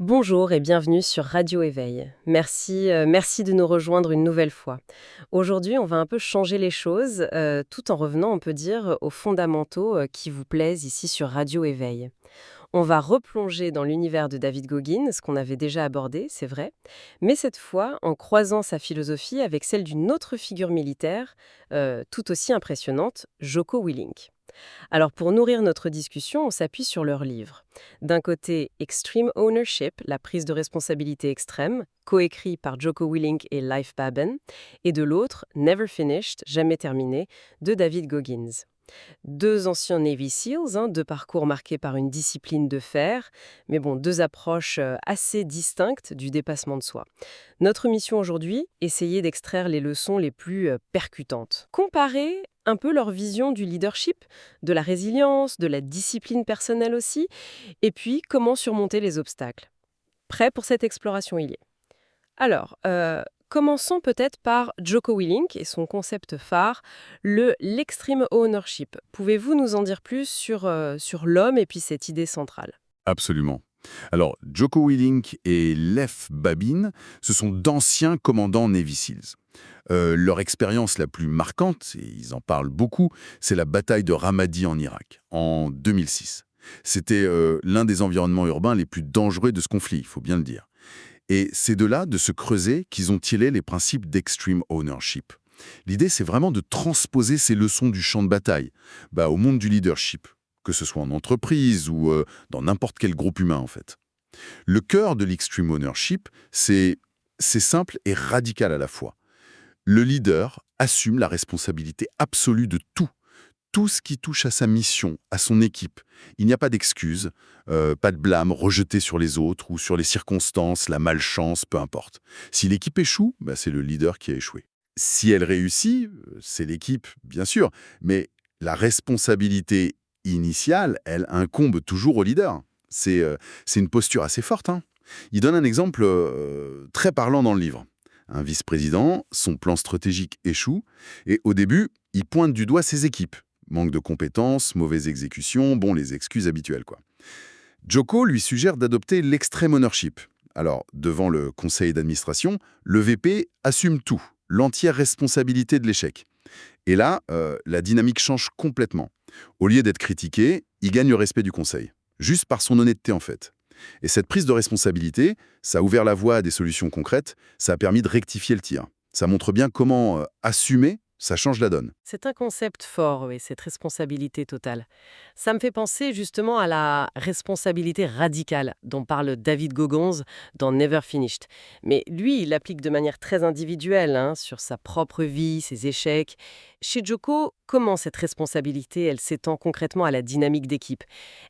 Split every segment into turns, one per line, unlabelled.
Bonjour et bienvenue sur Radio Éveil. Merci de nous rejoindre une nouvelle fois. Aujourd'hui, on va un peu changer les choses, tout en revenant, on peut dire, aux fondamentaux qui vous plaisent ici sur Radio Éveil. On va replonger dans l'univers de David Goggins, ce qu'on avait déjà abordé, c'est vrai, mais cette fois en croisant sa philosophie avec celle d'une autre figure militaire, tout aussi impressionnante, Jocko Willink. Alors pour nourrir notre discussion, on s'appuie sur leurs livres. D'un côté, Extreme Ownership, la prise de responsabilité extrême, coécrit par Jocko Willink et Leif Babin, et de l'autre, Never Finished, jamais terminé, de David Goggins. Deux anciens Navy SEALs, deux parcours marqués par une discipline de fer, mais bon, deux approches assez distinctes du dépassement de soi. Notre mission aujourd'hui, essayer d'extraire les leçons les plus percutantes. Comparer un peu leur vision du leadership, de la résilience, de la discipline personnelle aussi, et puis comment surmonter les obstacles. Prêt pour cette exploration, il est. Alors, commençons peut-être par Jocko Willink et son concept phare, l'extreme ownership. Pouvez-vous nous en dire plus sur l'homme et puis cette idée centrale?
Absolument. Alors, Jocko Willink et Leif Babin, ce sont d'anciens commandants Navy SEALs. Leur expérience la plus marquante, et ils en parlent beaucoup, c'est la bataille de Ramadi en Irak, en 2006. C'était l'un des environnements urbains les plus dangereux de ce conflit, il faut bien le dire. Et c'est de là, de se creuser, qu'ils ont tiré les principes d'extreme ownership. L'idée, c'est vraiment de transposer ces leçons du champ de bataille au monde du leadership, que ce soit en entreprise ou dans n'importe quel groupe humain, en fait. Le cœur de l'extreme ownership, c'est simple et radical à la fois. Le leader assume la responsabilité absolue de tout ce qui touche à sa mission, à son équipe. Il n'y a pas d'excuses, pas de blâme rejeté sur les autres ou sur les circonstances, la malchance, peu importe. Si l'équipe échoue, c'est le leader qui a échoué. Si elle réussit, c'est l'équipe, bien sûr, mais la responsabilité initiale, elle incombe toujours au leader. C'est une posture assez forte, hein. Il donne un exemple très parlant dans le livre. Un vice-président, son plan stratégique échoue, et au début, il pointe du doigt ses équipes. Manque de compétences, mauvaise exécution, les excuses habituelles, quoi. Jocko lui suggère d'adopter l'extreme ownership. Alors, devant le conseil d'administration, le VP assume tout, l'entière responsabilité de l'échec. Et là, la dynamique change complètement. Au lieu d'être critiqué, il gagne le respect du conseil. Juste par son honnêteté, en fait. Et cette prise de responsabilité, ça a ouvert la voie à des solutions concrètes, ça a permis de rectifier le tir. Ça montre bien comment assumer, ça change la donne.
C'est un concept fort, oui, cette responsabilité totale. Ça me fait penser justement à la responsabilité radicale dont parle David Goggins dans Never Finished. Mais lui, il l'applique de manière très individuelle, sur sa propre vie, ses échecs. Chez Jocko, comment cette responsabilité, elle s'étend concrètement à la dynamique d'équipe?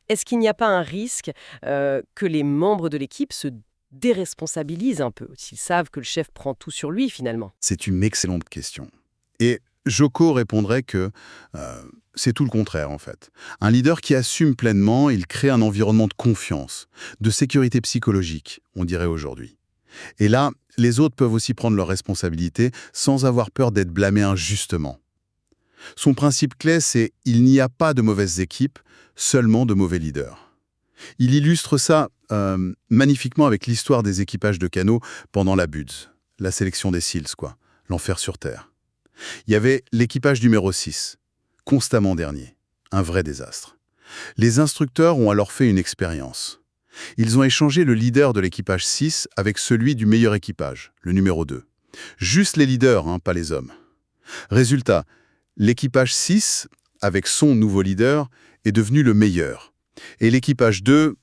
Est-ce qu'il n'y a pas un risque que les membres de l'équipe se déresponsabilisent un peu, s'ils savent que le chef prend tout sur lui finalement?
C'est une excellente question. Et Jocko répondrait que c'est tout le contraire, en fait. Un leader qui assume pleinement, il crée un environnement de confiance, de sécurité psychologique, on dirait aujourd'hui. Et là, les autres peuvent aussi prendre leurs responsabilités sans avoir peur d'être blâmés injustement. Son principe clé, c'est il n'y a pas de mauvaises équipes, seulement de mauvais leaders. Il illustre ça magnifiquement avec l'histoire des équipages de canots pendant la BUDS, la sélection des SEALs, quoi, l'enfer sur Terre. Il y avait l'équipage numéro 6, constamment dernier, un vrai désastre. Les instructeurs ont alors fait une expérience. Ils ont échangé le leader de l'équipage 6 avec celui du meilleur équipage, le numéro 2. Juste les leaders, pas les hommes. Résultat, l'équipage 6, avec son nouveau leader, est devenu le meilleur. Et l'équipage 2,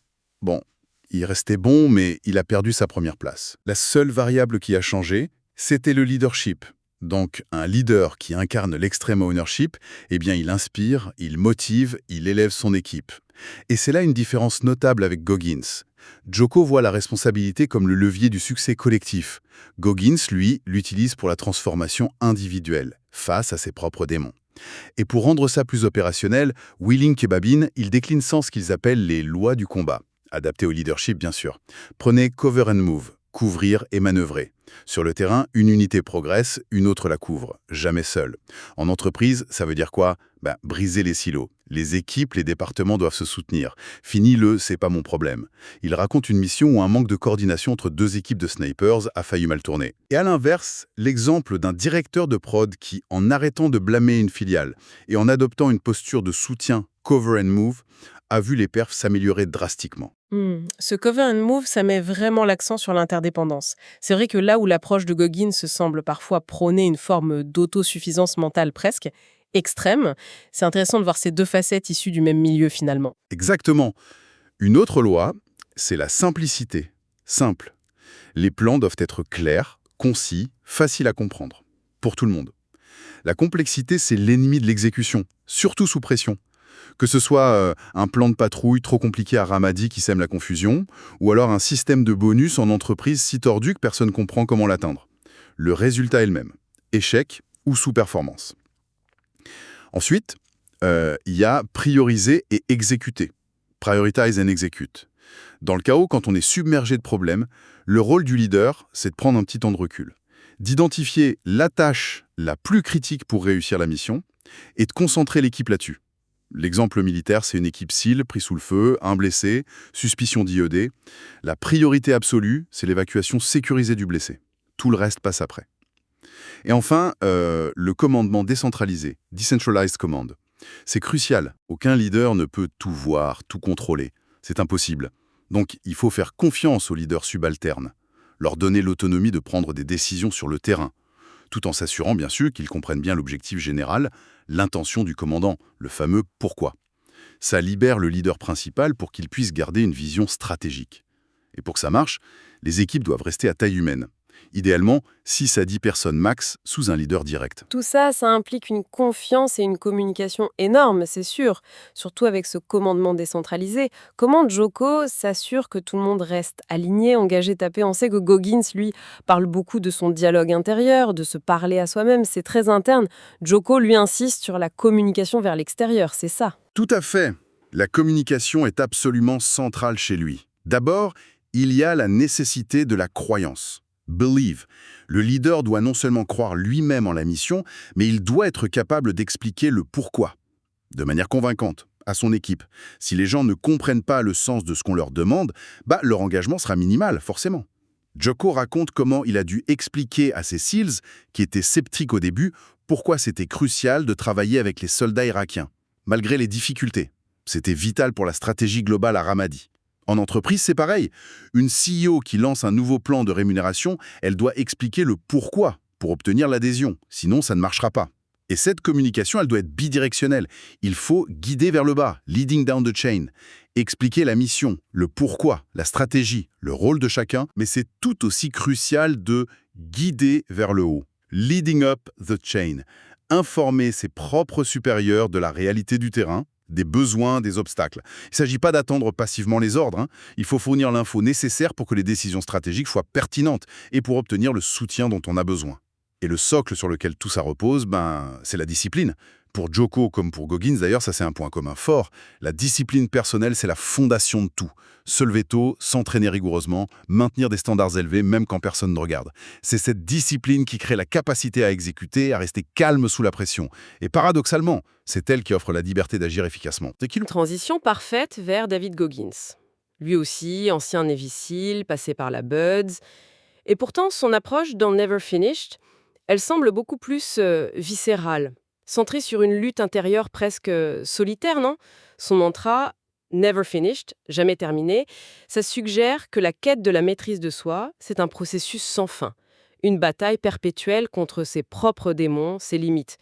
il restait bon, mais il a perdu sa première place. La seule variable qui a changé, c'était le leadership. Donc, un leader qui incarne l'extreme ownership, il inspire, il motive, il élève son équipe. Et c'est là une différence notable avec Goggins. Jocko voit la responsabilité comme le levier du succès collectif. Goggins, lui, l'utilise pour la transformation individuelle, face à ses propres démons. Et pour rendre ça plus opérationnel, Willink et Babin, ils déclinent sans ce qu'ils appellent les lois du combat, adaptées au leadership bien sûr. Prenez Cover and Move, couvrir et manœuvrer. Sur le terrain, une unité progresse, une autre la couvre, jamais seule. En entreprise, ça veut dire quoi? Briser les silos. Les équipes, les départements doivent se soutenir. Fini le «c'est pas mon problème». Il raconte une mission où un manque de coordination entre deux équipes de snipers a failli mal tourner. Et à l'inverse, l'exemple d'un directeur de prod qui, en arrêtant de blâmer une filiale et en adoptant une posture de soutien cover and move, a vu les perfs s'améliorer drastiquement.
Ce cover and move, ça met vraiment l'accent sur l'interdépendance. C'est vrai que là où l'approche de Goggins se semble parfois prôner une forme d'autosuffisance mentale presque extrême, c'est intéressant de voir ces deux facettes issues du même milieu finalement.
Exactement. Une autre loi, c'est la simplicité. Simple. Les plans doivent être clairs, concis, faciles à comprendre. Pour tout le monde. La complexité, c'est l'ennemi de l'exécution, surtout sous pression. Que ce soit un plan de patrouille trop compliqué à Ramadi qui sème la confusion, ou alors un système de bonus en entreprise si tordu que personne ne comprend comment l'atteindre. Le résultat est le même. Échec ou sous-performance. Ensuite, il y a prioriser et exécuter. Prioritize and execute. Dans le chaos, quand on est submergé de problèmes, le rôle du leader, c'est de prendre un petit temps de recul, d'identifier la tâche la plus critique pour réussir la mission et de concentrer l'équipe là-dessus. L'exemple militaire, c'est une équipe SEAL pris sous le feu, un blessé, suspicion d'IED. La priorité absolue, c'est l'évacuation sécurisée du blessé. Tout le reste passe après. Et enfin, le commandement décentralisé, Decentralized Command. C'est crucial. Aucun leader ne peut tout voir, tout contrôler. C'est impossible. Donc, il faut faire confiance aux leaders subalternes, leur donner l'autonomie de prendre des décisions sur le terrain, tout en s'assurant bien sûr qu'ils comprennent bien l'objectif général, l'intention du commandant, le fameux « pourquoi ». Ça libère le leader principal pour qu'il puisse garder une vision stratégique. Et pour que ça marche, les équipes doivent rester à taille humaine. Idéalement, 6 à 10 personnes max sous un leader direct.
Tout ça, ça implique une confiance et une communication énorme, c'est sûr, surtout avec ce commandement décentralisé. Comment Joko s'assure que tout le monde reste aligné, engagé, tapé? On sait que Goggins, lui, parle beaucoup de son dialogue intérieur, de se parler à soi-même, c'est très interne. Joko, lui, insiste sur la communication vers l'extérieur, c'est ça.
Tout à fait. La communication est absolument centrale chez lui. D'abord, il y a la nécessité de la croyance. Believe. Le leader doit non seulement croire lui-même en la mission, mais il doit être capable d'expliquer le pourquoi, de manière convaincante, à son équipe. Si les gens ne comprennent pas le sens de ce qu'on leur demande, leur engagement sera minimal, forcément. Joko raconte comment il a dû expliquer à ses SEALs, qui étaient sceptiques au début, pourquoi c'était crucial de travailler avec les soldats irakiens, malgré les difficultés. C'était vital pour la stratégie globale à Ramadi. En entreprise, c'est pareil. Une CEO qui lance un nouveau plan de rémunération, elle doit expliquer le pourquoi pour obtenir l'adhésion. Sinon, ça ne marchera pas. Et cette communication, elle doit être bidirectionnelle. Il faut guider vers le bas, leading down the chain. Expliquer la mission, le pourquoi, la stratégie, le rôle de chacun, mais c'est tout aussi crucial de guider vers le haut. Leading up the chain. Informer ses propres supérieurs de la réalité du terrain, des besoins, des obstacles. Il ne s'agit pas d'attendre passivement les ordres. Il faut fournir l'info nécessaire pour que les décisions stratégiques soient pertinentes et pour obtenir le soutien dont on a besoin. Et le socle sur lequel tout ça repose, c'est la discipline. Pour Joko comme pour Goggins, d'ailleurs, ça c'est un point commun fort. La discipline personnelle, c'est la fondation de tout. Se lever tôt, s'entraîner rigoureusement, maintenir des standards élevés même quand personne ne regarde. C'est cette discipline qui crée la capacité à exécuter, à rester calme sous la pression. Et paradoxalement, c'est elle qui offre la liberté d'agir efficacement.
Transition parfaite vers David Goggins. Lui aussi, ancien Navy SEAL, passé par la BUD/S. Et pourtant, son approche dans Never Finished, elle semble beaucoup plus viscérale, centrée sur une lutte intérieure presque solitaire, non? Son mantra, Never Finished, jamais terminé, ça suggère que la quête de la maîtrise de soi, c'est un processus sans fin, une bataille perpétuelle contre ses propres démons, ses limites.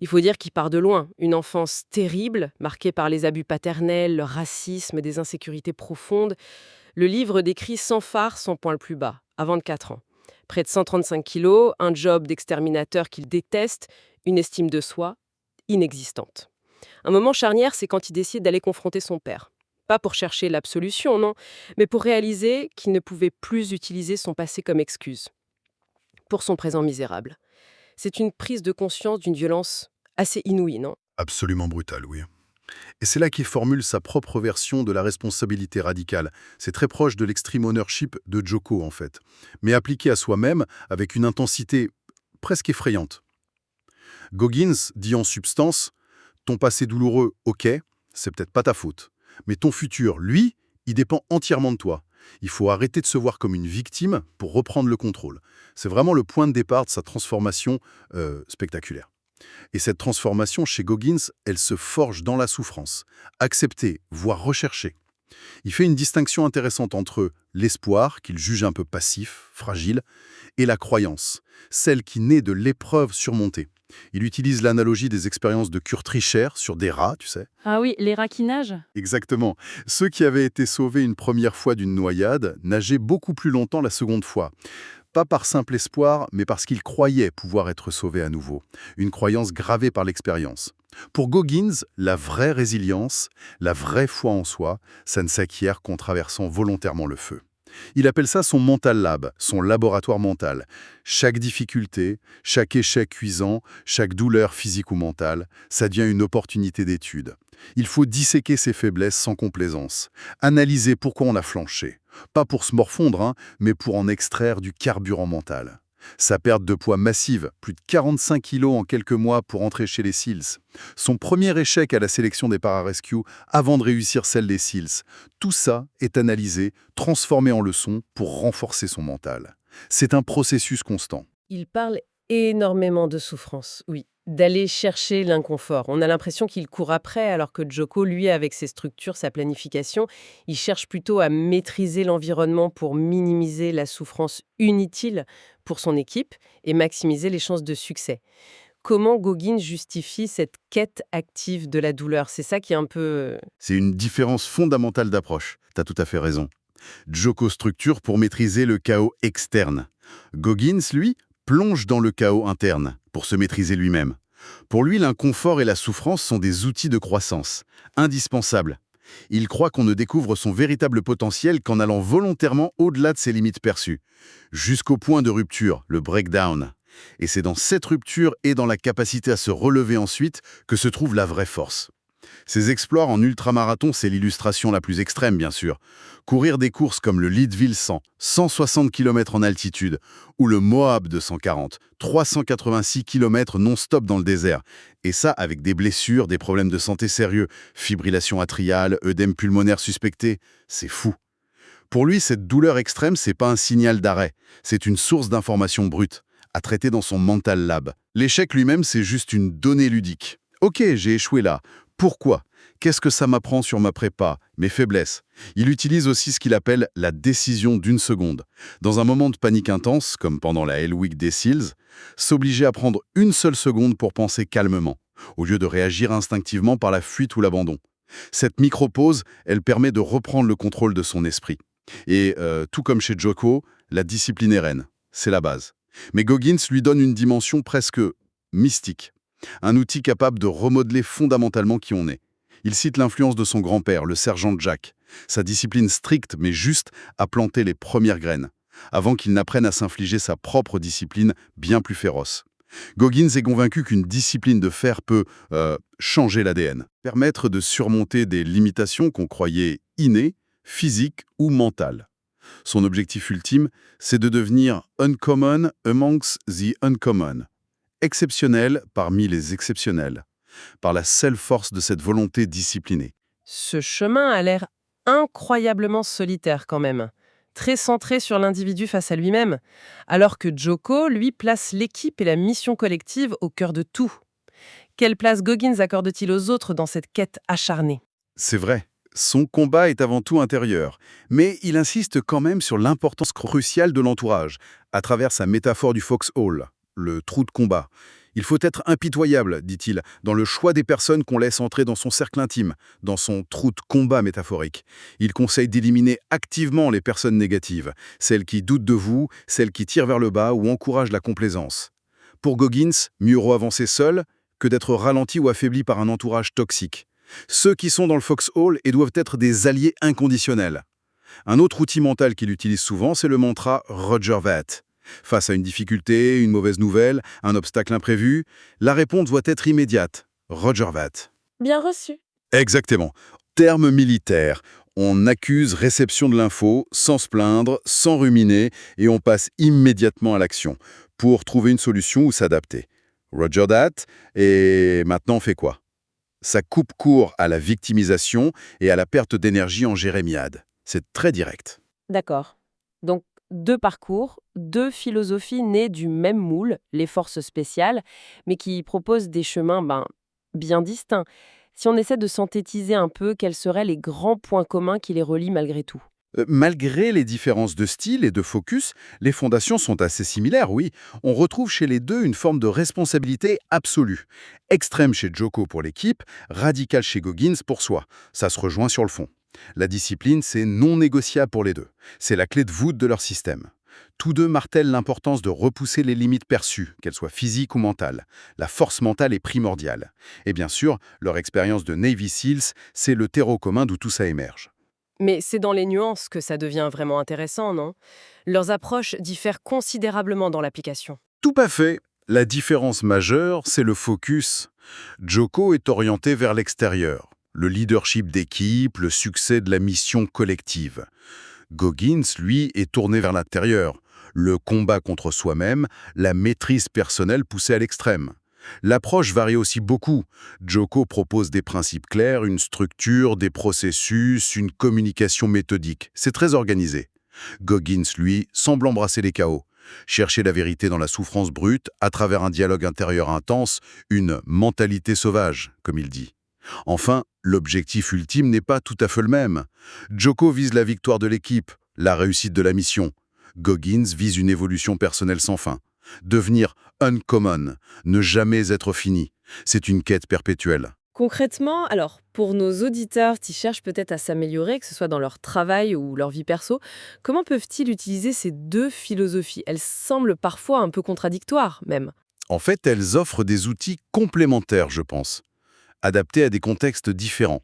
Il faut dire qu'il part de loin, une enfance terrible, marquée par les abus paternels, le racisme, des insécurités profondes. Le livre décrit sans phare son point le plus bas, à 24 ans. Près de 135 kilos, un job d'exterminateur qu'il déteste, une estime de soi inexistante. Un moment charnière, c'est quand il décide d'aller confronter son père. Pas pour chercher l'absolution, non, mais pour réaliser qu'il ne pouvait plus utiliser son passé comme excuse pour son présent misérable. C'est une prise de conscience d'une violence assez inouïe, non?
Absolument brutal, oui.
Et c'est là qu'il formule sa propre version de la responsabilité radicale. C'est très proche de l'extreme ownership de Joko, en fait, mais appliqué à soi-même avec une intensité presque effrayante. Goggins dit en substance: ton passé douloureux, ok, c'est peut-être pas ta faute. Mais ton futur, lui, il dépend entièrement de toi. Il faut arrêter de se voir comme une victime pour reprendre le contrôle. C'est vraiment le point de départ de sa transformation spectaculaire. Et cette transformation, chez Goggins, elle se forge dans la souffrance, acceptée, voire recherchée. Il fait une distinction intéressante entre l'espoir, qu'il juge un peu passif, fragile, et la croyance, celle qui naît de l'épreuve surmontée. Il utilise l'analogie des expériences de Kurt Richer sur des rats, tu sais.
Ah oui, les raquinages?
Exactement. Ceux qui avaient été sauvés une première fois d'une noyade nageaient beaucoup plus longtemps la seconde fois. Pas par simple espoir, mais parce qu'ils croyaient pouvoir être sauvés à nouveau. Une croyance gravée par l'expérience. Pour Goggins, la vraie résilience, la vraie foi en soi, ça ne s'acquiert qu'en traversant volontairement le feu. Il appelle ça son mental lab, son laboratoire mental. Chaque difficulté, chaque échec cuisant, chaque douleur physique ou mentale, ça devient une opportunité d'étude. Il faut disséquer ses faiblesses sans complaisance, analyser pourquoi on a flanché. Pas pour se morfondre, mais pour en extraire du carburant mental. Sa perte de poids massive, plus de 45 kilos en quelques mois pour entrer chez les SEALs. Son premier échec à la sélection des pararescue avant de réussir celle des SEALs. Tout ça est analysé, transformé en leçon pour renforcer son mental. C'est un processus constant.
Il parle énormément de souffrance, oui. D'aller chercher l'inconfort. On a l'impression qu'il court après, alors que Joko, lui, avec ses structures, sa planification, il cherche plutôt à maîtriser l'environnement pour minimiser la souffrance inutile pour son équipe et maximiser les chances de succès. Comment Goggins justifie cette quête active de la douleur? C'est ça qui est un peu...
C'est une différence fondamentale d'approche. T'as tout à fait raison. Joko structure pour maîtriser le chaos externe. Goggins, lui, plonge dans le chaos interne pour se maîtriser lui-même. Pour lui, l'inconfort et la souffrance sont des outils de croissance, indispensables. Il croit qu'on ne découvre son véritable potentiel qu'en allant volontairement au-delà de ses limites perçues, jusqu'au point de rupture, le breakdown. Et c'est dans cette rupture et dans la capacité à se relever ensuite que se trouve la vraie force. Ses exploits en ultramarathon, c'est l'illustration la plus extrême, bien sûr. Courir des courses comme le Leadville 100, 160 km en altitude, ou le Moab 240, 386 km non-stop dans le désert. Et ça avec des blessures, des problèmes de santé sérieux, fibrillation atriale, œdème pulmonaire suspecté. C'est fou. Pour lui, cette douleur extrême, c'est pas un signal d'arrêt. C'est une source d'information brute, à traiter dans son mental lab. L'échec lui-même, c'est juste une donnée ludique. Ok, j'ai échoué là. Pourquoi? Qu'est-ce que ça m'apprend sur ma prépa, mes faiblesses? Il utilise aussi ce qu'il appelle la décision d'une seconde. Dans un moment de panique intense, comme pendant la Hell Week des SEALs, s'obliger à prendre une seule seconde pour penser calmement, au lieu de réagir instinctivement par la fuite ou l'abandon. Cette micro-pause, elle permet de reprendre le contrôle de son esprit. Et tout comme chez Joko, la discipline est reine. C'est la base. Mais Goggins lui donne une dimension presque mystique. Un outil capable de remodeler fondamentalement qui on est. Il cite l'influence de son grand-père, le sergent Jack. Sa discipline stricte mais juste a planté les premières graines, avant qu'il n'apprenne à s'infliger sa propre discipline bien plus féroce. Goggins est convaincu qu'une discipline de fer peut changer l'ADN, permettre de surmonter des limitations qu'on croyait innées, physiques ou mentales. Son objectif ultime, c'est de devenir uncommon amongst the uncommon. Exceptionnel parmi les exceptionnels, par la seule force de cette volonté disciplinée.
Ce chemin a l'air incroyablement solitaire quand même, très centré sur l'individu face à lui-même, alors que Joko, lui, place l'équipe et la mission collective au cœur de tout. Quelle place Goggins accorde-t-il aux autres dans cette quête acharnée?
C'est vrai, son combat est avant tout intérieur, mais il insiste quand même sur l'importance cruciale de l'entourage, à travers sa métaphore du foxhole, le trou de combat. Il faut être impitoyable, dit-il, dans le choix des personnes qu'on laisse entrer dans son cercle intime, dans son trou de combat métaphorique. Il conseille d'éliminer activement les personnes négatives, celles qui doutent de vous, celles qui tirent vers le bas ou encouragent la complaisance. Pour Goggins, mieux vaut avancer seul que d'être ralenti ou affaibli par un entourage toxique. Ceux qui sont dans le foxhole et doivent être des alliés inconditionnels. Un autre outil mental qu'il utilise souvent, c'est le mantra « Roger that ». Face à une difficulté, une mauvaise nouvelle, un obstacle imprévu, la réponse doit être immédiate. Roger that.
Bien reçu.
Exactement. Terme militaire. On accuse réception de l'info sans se plaindre, sans ruminer, et on passe immédiatement à l'action pour trouver une solution ou s'adapter. Roger that. Et maintenant, on fait quoi? Ça coupe court à la victimisation et à la perte d'énergie en jérémiade. C'est très direct.
D'accord. Donc, deux parcours, deux philosophies nées du même moule, les forces spéciales, mais qui proposent des chemins bien distincts. Si on essaie de synthétiser un peu, quels seraient les grands points communs qui les relient malgré tout?
Malgré les différences de style et de focus, les fondations sont assez similaires, oui. On retrouve chez les deux une forme de responsabilité absolue. Extrême chez Joko pour l'équipe, radical chez Goggins pour soi. Ça se rejoint sur le fond. La discipline, c'est non négociable pour les deux. C'est la clé de voûte de leur système. Tous deux martèlent l'importance de repousser les limites perçues, qu'elles soient physiques ou mentales. La force mentale est primordiale. Et bien sûr, leur expérience de Navy Seals, c'est le terreau commun d'où tout ça émerge.
Mais c'est dans les nuances que ça devient vraiment intéressant, non? Leurs approches diffèrent considérablement dans l'application.
Tout à fait. La différence majeure, c'est le focus. Joko est orienté vers l'extérieur. Le leadership d'équipe, le succès de la mission collective. Goggins, lui, est tourné vers l'intérieur. Le combat contre soi-même, la maîtrise personnelle poussée à l'extrême. L'approche varie aussi beaucoup. Joko propose des principes clairs, une structure, des processus, une communication méthodique. C'est très organisé. Goggins, lui, semble embrasser les chaos. Chercher la vérité dans la souffrance brute, à travers un dialogue intérieur intense, une mentalité sauvage, comme il dit. Enfin, l'objectif ultime n'est pas tout à fait le même. Joko vise la victoire de l'équipe, la réussite de la mission. Goggins vise une évolution personnelle sans fin. Devenir uncommon, ne jamais être fini. C'est une quête perpétuelle.
Concrètement, alors, pour nos auditeurs qui cherchent peut-être à s'améliorer, que ce soit dans leur travail ou leur vie perso, comment peuvent-ils utiliser ces deux philosophies? Elles semblent parfois un peu contradictoires, même.
En fait, elles offrent des outils complémentaires, je pense, adaptés à des contextes différents.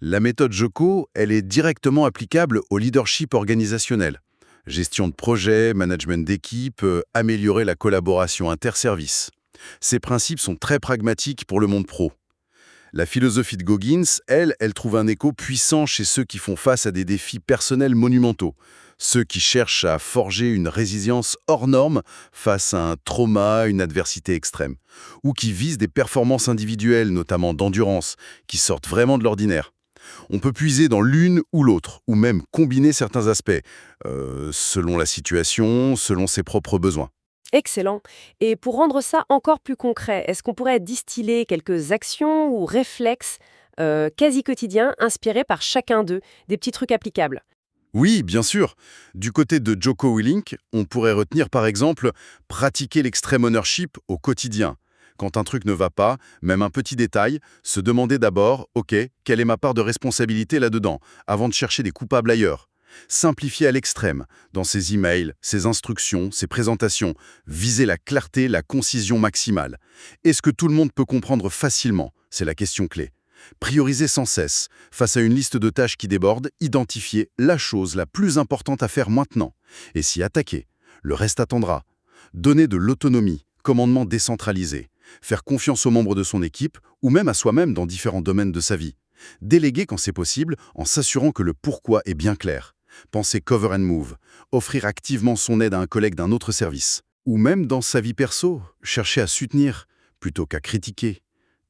La méthode Joko, elle est directement applicable au leadership organisationnel. Gestion de projet, management d'équipe, améliorer la collaboration interservice. Ces principes sont très pragmatiques pour le monde pro. La philosophie de Goggins, elle trouve un écho puissant chez ceux qui font face à des défis personnels monumentaux, ceux qui cherchent à forger une résilience hors norme face à un trauma, une adversité extrême, ou qui visent des performances individuelles, notamment d'endurance, qui sortent vraiment de l'ordinaire. On peut puiser dans l'une ou l'autre, ou même combiner certains aspects, selon la situation, selon ses propres besoins.
Excellent. Et pour rendre ça encore plus concret, est-ce qu'on pourrait distiller quelques actions ou réflexes quasi quotidiens inspirés par chacun d'eux, des petits trucs applicables?
Oui, bien sûr. Du côté de Joko Willink, on pourrait retenir par exemple pratiquer l'extreme ownership au quotidien. Quand un truc ne va pas, même un petit détail, se demander d'abord, OK, quelle est ma part de responsabilité là-dedans, avant de chercher des coupables ailleurs. Simplifier à l'extrême, dans ses emails, ses instructions, ses présentations, viser la clarté, la concision maximale. Est-ce que tout le monde peut comprendre facilement? C'est la question clé. Prioriser sans cesse. Face à une liste de tâches qui déborde, identifier la chose la plus importante à faire maintenant. Et s'y attaquer. Le reste attendra. Donner de l'autonomie, commandement décentralisé. Faire confiance aux membres de son équipe, ou même à soi-même dans différents domaines de sa vie. Déléguer quand c'est possible, en s'assurant que le pourquoi est bien clair. Penser cover and move. Offrir activement son aide à un collègue d'un autre service. Ou même dans sa vie perso, chercher à soutenir, plutôt qu'à critiquer.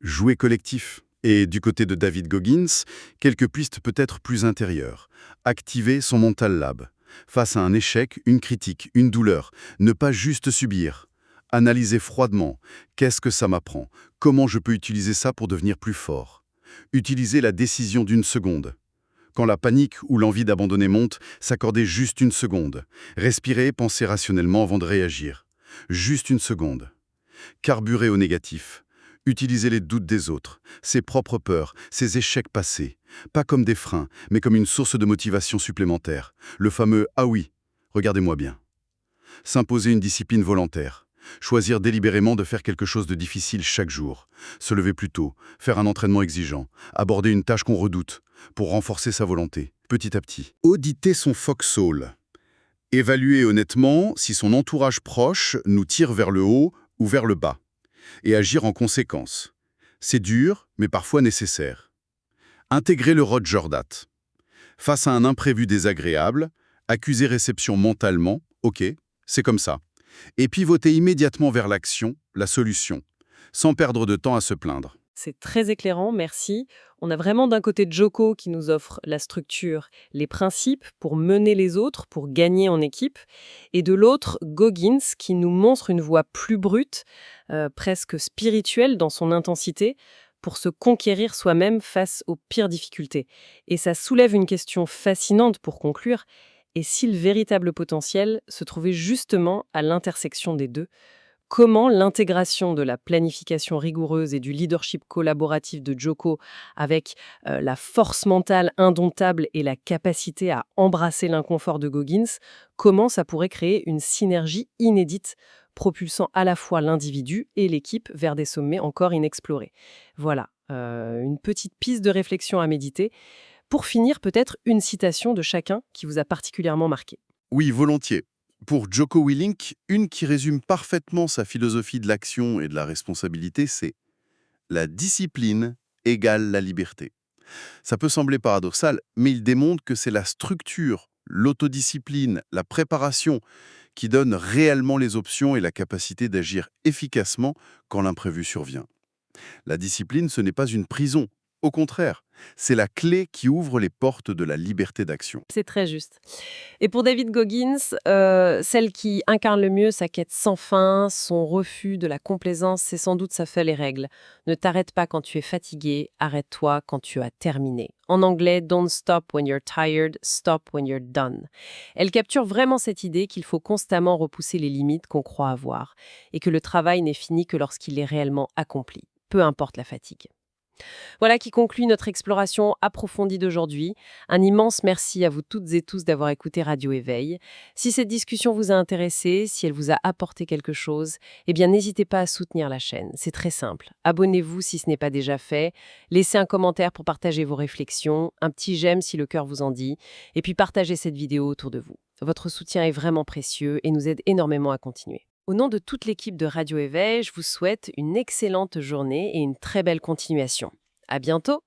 Jouer collectif. Et du côté de David Goggins, quelques pistes peut-être plus intérieures. Activer son mental lab. Face à un échec, une critique, une douleur, ne pas juste subir. Analyser froidement. Qu'est-ce que ça m'apprend? Comment je peux utiliser ça pour devenir plus fort? Utiliser la décision d'une seconde. Quand la panique ou l'envie d'abandonner monte, s'accorder juste une seconde. Respirer, penser rationnellement avant de réagir. Juste une seconde. Carburer au négatif. Utiliser les doutes des autres, ses propres peurs, ses échecs passés. Pas comme des freins, mais comme une source de motivation supplémentaire. Le fameux « ah oui, regardez-moi bien ». S'imposer une discipline volontaire. Choisir délibérément de faire quelque chose de difficile chaque jour. Se lever plus tôt, faire un entraînement exigeant, aborder une tâche qu'on redoute, pour renforcer sa volonté, petit à petit. Auditer son foxhole. Évaluer honnêtement si son entourage proche nous tire vers le haut ou vers le bas. Et agir en conséquence. C'est dur, mais parfois nécessaire. Intégrez le Roger Dat. Face à un imprévu désagréable, accusez réception mentalement, ok, c'est comme ça. Et pivotez immédiatement vers l'action, la solution, sans perdre de temps à se plaindre.
C'est très éclairant, merci. On a vraiment d'un côté Joko qui nous offre la structure, les principes pour mener les autres, pour gagner en équipe, et de l'autre Goggins qui nous montre une voie plus brute, presque spirituelle dans son intensité, pour se conquérir soi-même face aux pires difficultés. Et ça soulève une question fascinante pour conclure. Et si le véritable potentiel se trouvait justement à l'intersection des deux? Comment l'intégration de la planification rigoureuse et du leadership collaboratif de Joko avec la force mentale indomptable et la capacité à embrasser l'inconfort de Goggins, comment ça pourrait créer une synergie inédite, propulsant à la fois l'individu et l'équipe vers des sommets encore inexplorés. Voilà, une petite piste de réflexion à méditer. Pour finir, peut-être une citation de chacun qui vous a particulièrement marqué.
Oui, volontiers. Pour Joko Willink, une qui résume parfaitement sa philosophie de l'action et de la responsabilité, c'est « La discipline égale la liberté ». Ça peut sembler paradoxal, mais il démontre que c'est la structure, l'autodiscipline, la préparation qui donnent réellement les options et la capacité d'agir efficacement quand l'imprévu survient. La discipline, ce n'est pas une prison. Au contraire, c'est la clé qui ouvre les portes de la liberté d'action.
C'est très juste. Et pour David Goggins, celle qui incarne le mieux sa quête sans fin, son refus de la complaisance, c'est sans doute sa feuille et règle. Ne t'arrête pas quand tu es fatigué, arrête-toi quand tu as terminé. En anglais, don't stop when you're tired, stop when you're done. Elle capture vraiment cette idée qu'il faut constamment repousser les limites qu'on croit avoir et que le travail n'est fini que lorsqu'il est réellement accompli, peu importe la fatigue. Voilà qui conclut notre exploration approfondie d'aujourd'hui. Un immense merci à vous toutes et tous d'avoir écouté Radio Éveil. Si cette discussion vous a intéressé, si elle vous a apporté quelque chose, eh bien n'hésitez pas à soutenir la chaîne. C'est très simple. Abonnez-vous si ce n'est pas déjà fait. Laissez un commentaire pour partager vos réflexions, un petit j'aime si le cœur vous en dit, et puis partagez cette vidéo autour de vous. Votre soutien est vraiment précieux et nous aide énormément à continuer. Au nom de toute l'équipe de Radio Éveil, je vous souhaite une excellente journée et une très belle continuation. À bientôt!